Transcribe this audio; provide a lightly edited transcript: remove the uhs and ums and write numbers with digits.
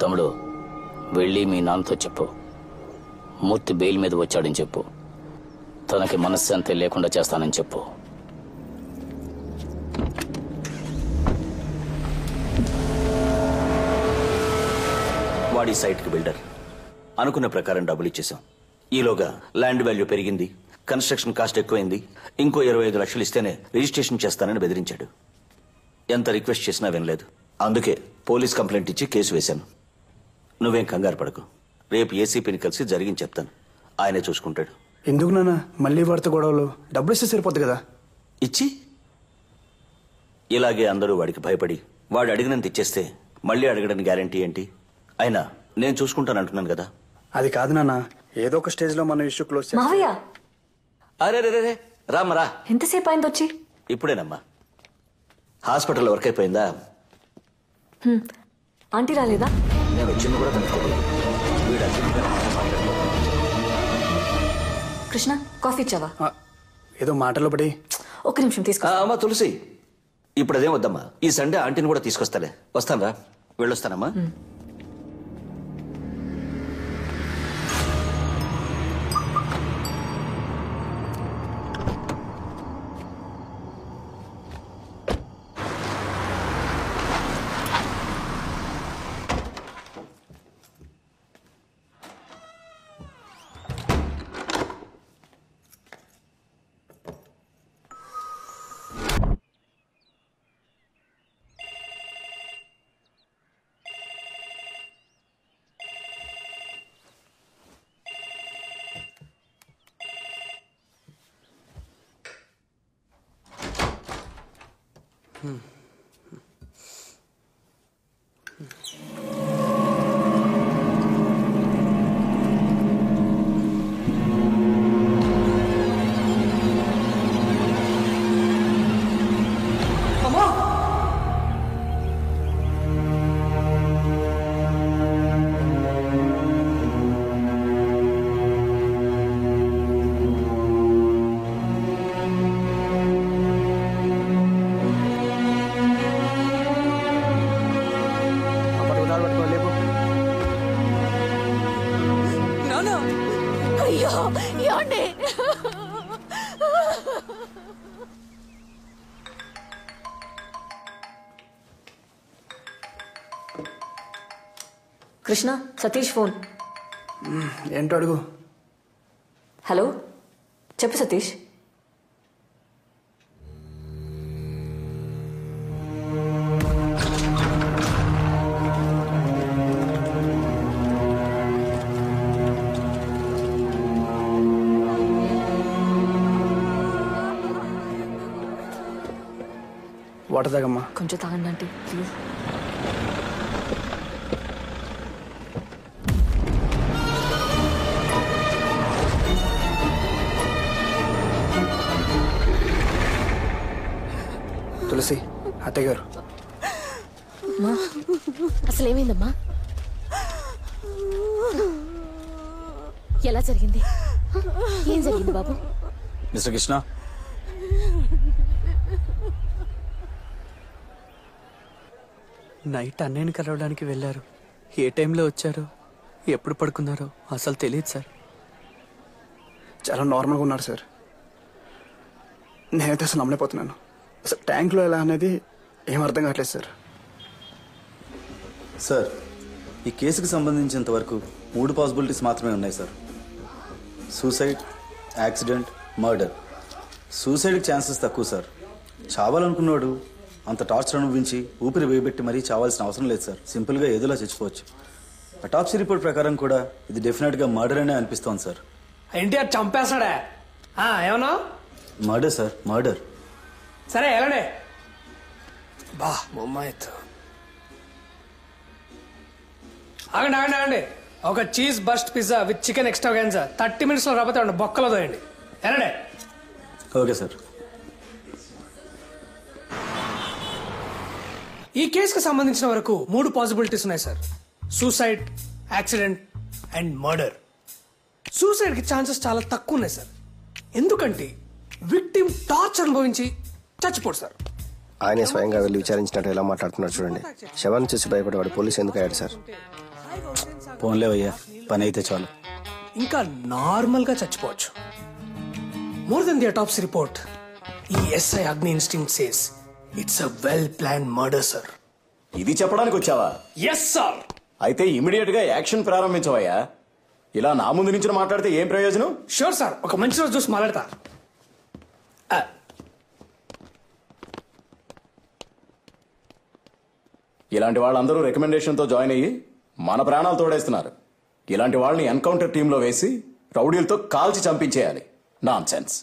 తమ్ముడు, వెళ్ళి మీ నాన్నతో చెప్పు, మూర్తి బెయిల్ మీద వచ్చాడని చెప్పు, తనకి మనశ్శాంతి లేకుండా చేస్తానని చెప్పు. వాడి సైట్కి బిల్డర్. అనుకున్న ప్రకారం డబ్బులు ఇచ్చేసాం. ఈలోగా ల్యాండ్ వాల్యూ పెరిగింది, కన్స్ట్రక్షన్ కాస్ట్ ఎక్కువైంది, ఇంకో 25 లక్షలు ఇస్తేనే రిజిస్ట్రేషన్ చేస్తానని బెదిరించాడు. ఎంత రిక్వెస్ట్ చేసినా వినలేదు. అందుకే పోలీస్ కంప్లైంట్ ఇచ్చి కేసు వేశాను. నువ్వేం కంగారు పడకు, రేపు ఏసీపీని కలిసి జరిగింది చెప్తాను, ఆయనే చూసుకుంటాడు. ఎందుకు నాన్న మళ్ళీ వాడితో గొడవలు? డబ్బులు ఇస్తే సరిపోద్ది కదా. ఇచ్చి ఇలాగే అందరూ వాడికి భయపడి వాడు అడిగినంత ఇచ్చేస్తే మళ్ళీ అడగడానికి గ్యారంటీ ఏంటి? అయినా నేను చూసుకుంటానంటున్నాను కదా. అది కాదు నాన్న, ఏదో ఒక స్టేజ్ లో మన ఇష్యూ క్లోజ్ చేయాలి. మావయ్య, అరే రే రామ్మరా. ఎంతసేపు అయింది వచ్చి? ఇప్పుడేనమ్మా. హాస్పిటల్ వర్క్ అయిపోయిందా? ఆంటీ రాలేదా? నేను వచ్చింది కూడా కనుక్కోలేదు. కృష్ణ, కాఫీ ఇచ్చావా? ఏదో మాటలో పడి. ఒక్క నిమిషం తీసుకో. అమ్మా తులసి, ఇప్పుడు అదేం వద్దమ్మా. ఈ సండే ఆంటీని కూడా తీసుకొస్తాలే. వస్తానరా, వెళ్ళొస్తానమ్మా. కృష్ణ, సతీష్ ఫోన్. ఏంటో అడుగు. హలో, చెప్పు సతీష్. వాటర్ తాగమ్మా. కొంచెం తాగండి ఆంటీ ప్లీజ్. తులసి, అత్తయ్య గారు. అసలు ఏమైందమ్మా? ఎలా జరిగింది? ఏం జరిగింది బాబు? మిస్టర్ కృష్ణ, నైట్ అన్నయ్యని కలవడానికి వెళ్ళారు. ఏ టైంలో వచ్చారో ఎప్పుడు పడుకున్నారో అసలు తెలియదు సార్. చాలా నార్మల్గా ఉన్నారు సార్. నేనైతే అసలు నమ్మలేకపోతున్నాను. అసలు ట్యాంక్లో ఎలా అనేది ఏం అర్థం కావట్లేదు సార్. సార్, ఈ కేసుకు సంబంధించినంత వరకు 3 పాసిబిలిటీస్ మాత్రమే ఉన్నాయి సార్. Suicide, accident, murder. సూసైడ్కి ఛాన్సెస్ తక్కువ సార్. చావాలనుకున్నాడు అంత టార్చర్ అనుభవించి ఊపిరి వేయబెట్టి మరీ చావాల్సిన అవసరం లేదు సార్. సింపుల్గా ఏదోలా చచ్చిపోవచ్చు. అటాప్సీ రిపోర్ట్ ప్రకారం కూడా ఇది డెఫినెట్గా మర్డర్ అనే అనిపిస్తోంది సార్. ఎన్టీఆర్ చంపేస్తాడా? ఏమన్నా? Murder sir, murder. సరే ఎలానే బా బొమ్మాయిత్. ఆగండి ఆగండి ఆగండి. ఒక cheese burst pizza with chicken extravaganza 30 minutes లో రాబోతే బొక్కలో దోయండి. ఎలానే? Okay sir. ఈ కేసుకు సంబంధించిన వరకు 3 పాసిబిలిటీస్ ఉన్నాయి sir. Suicide, accident and murder. Suicide కి ఛాన్సెస్ చాలా తక్కువ ఉన్నాయి సార్. ఎందుకంటే విక్టిమ్ టార్చర్ అనుభవించి చచ్చిపోడు సార్. ఆయన స్వయంగా వెళ్ళి విచారించినట్టు ఎలా మాట్లాడుతున్నారు చూడండి. శవాన్ని చూసి భయపడేవాడు పోలీసు ఎందుకు అయ్యాడు సార్? పోన్లేవయ్యా, పని అయితే చాలు. ఇంకా నార్మల్ గా చచ్చిపోవచ్చు. More than the autopsy report, ఈ SI Agni instinct says it's a well plan murder sir. ఇది చెప్పడానికి వచ్చావా? Yes sir. అయితే ఇమీడియట్ గా యాక్షన్ ప్రారంభించవయ్యా. ఇలా నా ముందు నుంచి మాట్లాడితే ఏం ప్రయోజనం? షూర్ సార్, ఒక మంచి రోజు చూసి మాట్లాడతా. ఇలాంటి వాళ్ళందరూ రికమెండేషన్ తో జాయిన్ అయ్యి మన ప్రాణాలు తోడేస్తున్నారు. ఇలాంటి వాళ్ళని ఎన్కౌంటర్ టీంలో వేసి రౌడీలతో కాల్చి చంపించేయాలి. Non sense.